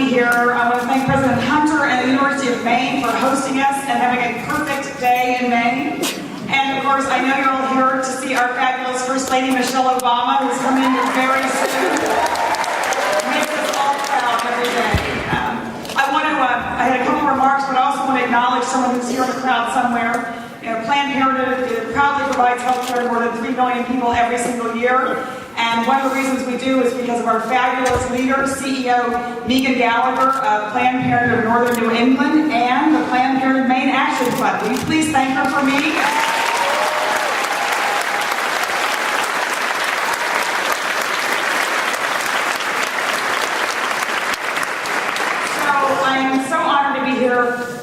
here. I want to thank President Hunter and the University of Maine for hosting us and having a perfect day in Maine. And of course, I know you're all here to see our fabulous First Lady Michelle Obama, who's coming in very soon. Makes us all proud every day. I had a couple remarks, but I also want to acknowledge someone who's here in the crowd somewhere. Planned Parenthood proudly provides health care to more than 3 million people every single year. And one of the reasons we do is because of our fabulous leader, CEO Megan Gallagher of Planned Parenthood of Northern New England and the Planned Parenthood Maine Action Fund. Will you please thank her for me?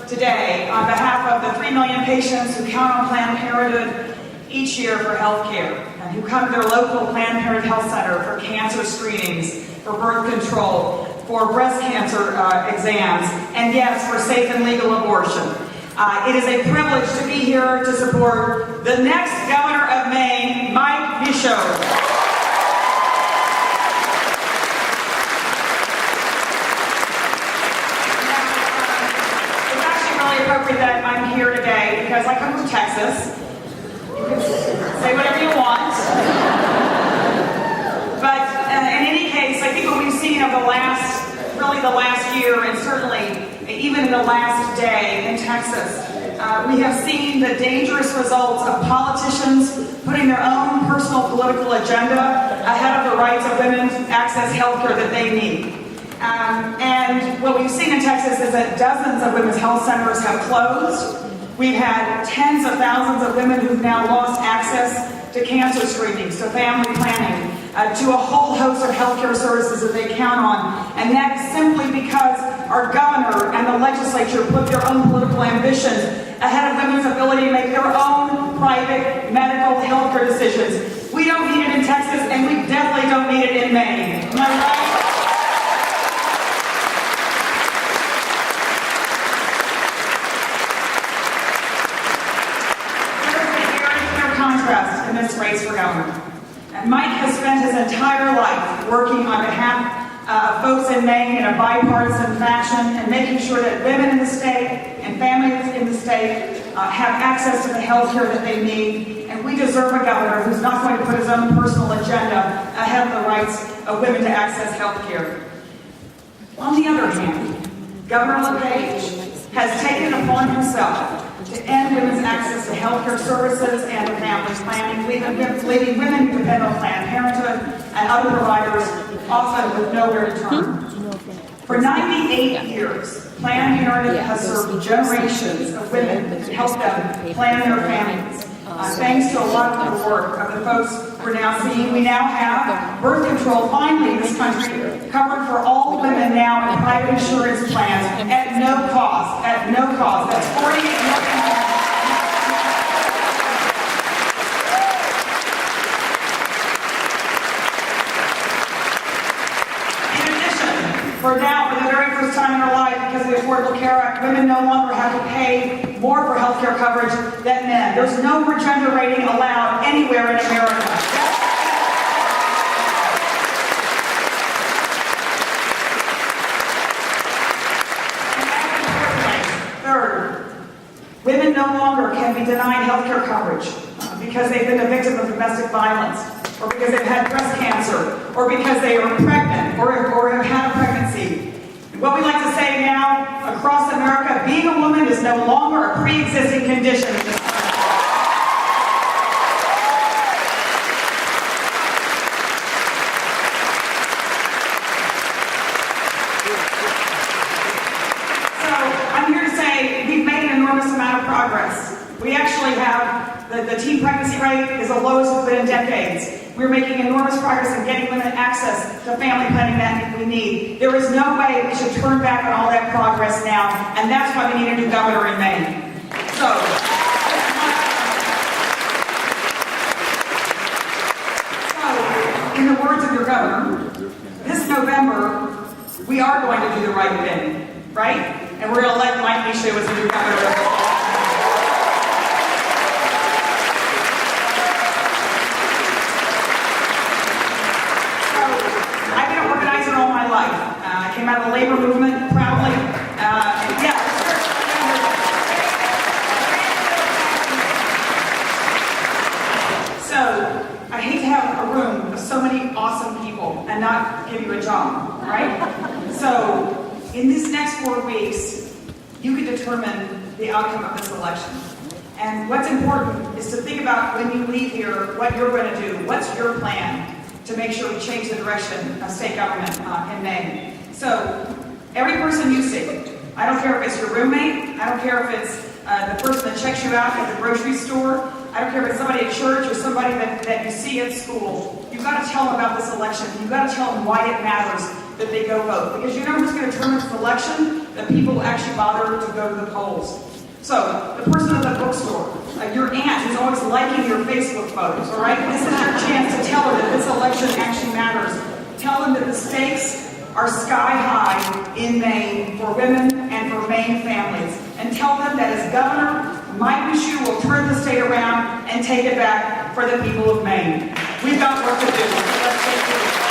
Today on behalf of the 3 million patients who count on Planned Parenthood each year for health care and who come to their local Planned Parenthood Health Center for cancer screenings, for birth control, for breast cancer exams, and yes, for safe and legal abortion. It is a privilege to be here to support the next Governor of Maine, Mike Michaud. That I'm here today because I come from Texas. You can say whatever you want. But in any case, I think what we've seen over the last year, and certainly even in the last day in Texas, we have seen the dangerous results of politicians putting their own personal political agenda ahead of the rights of women to access health care that they need. And what we've seen in Texas is that dozens of women's health centers have closed. We've had tens of thousands of women who've now lost access to cancer screenings, to family planning, to a whole host of healthcare services that they count on. And that's simply because our governor and the legislature put their own political ambitions ahead of women's ability to make their own private medical healthcare decisions. We don't need it in Texas, and we definitely don't need it in Maine. Am I right? In this race for governor. And Mike has spent his entire life working on behalf of folks in Maine in a bipartisan fashion and making sure that women in the state and families in the state have access to the health care that they need. And we deserve a governor who's not going to put his own personal agenda ahead of the rights of women to access health care. On the other hand, Governor LePage has taken it upon himself to end women's access to healthcare services and to family planning, leaving women who depend on Planned Parenthood and other providers often with nowhere to turn. For 98 years, Planned Parenthood has served generations of women to help them plan their families. Thanks to a lot of the work of the folks we're now seeing, we now have birth control finally in this country covered for all women now in private insurance plans at no cost. At no cost. That's 48 million. For now, for the very first time in their life, because of the Affordable Care Act, women no longer have to pay more for health care coverage than men. There's no more gender rating allowed anywhere in America. Third, women no longer can be denied health care coverage because they've been a victim of domestic violence, or because they've had breast cancer, or because they are pregnant, or have had a pregnancy. What we like to say now, across America, being a woman is no longer a pre-existing condition. So, I'm here to say we've made an enormous amount of progress. We actually have the teen pregnancy rate is the lowest it's been in decades. We're making enormous progress in getting women access to family planning that we need. There is no way we should turn back on all that progress now, and that's why we need a new governor in Maine. So, in the words of your governor, this November, we are going to do the right thing, right? And we're going to elect Mike Michaud as the new governor. came out of the labor movement proudly. Yeah. So, I hate to have a room of so many awesome people and not give you a job, right? So, in these next 4 weeks, you can determine the outcome of this election. And what's important is to think about when you leave here, what you're going to do. What's your plan to make sure we change the direction of state government in Maine? So, every person you see, I don't care if it's your roommate, I don't care if it's the person that checks you out at the grocery store, I don't care if it's somebody at church or somebody that you see at school, you've got to tell them about this election. You've got to tell them why it matters that they go vote. Because you know who's going to determine this election? The people who actually bother to go to the polls. So, the person at the bookstore, your aunt who's always liking your Facebook photos, all right? This is your chance to tell her that this election actually matters. Tell them that the stakes are sky high in Maine for women and for Maine families. And tell them that as governor, Mike Michaud will turn the state around and take it back for the people of Maine. We've got work to do. Let's take it.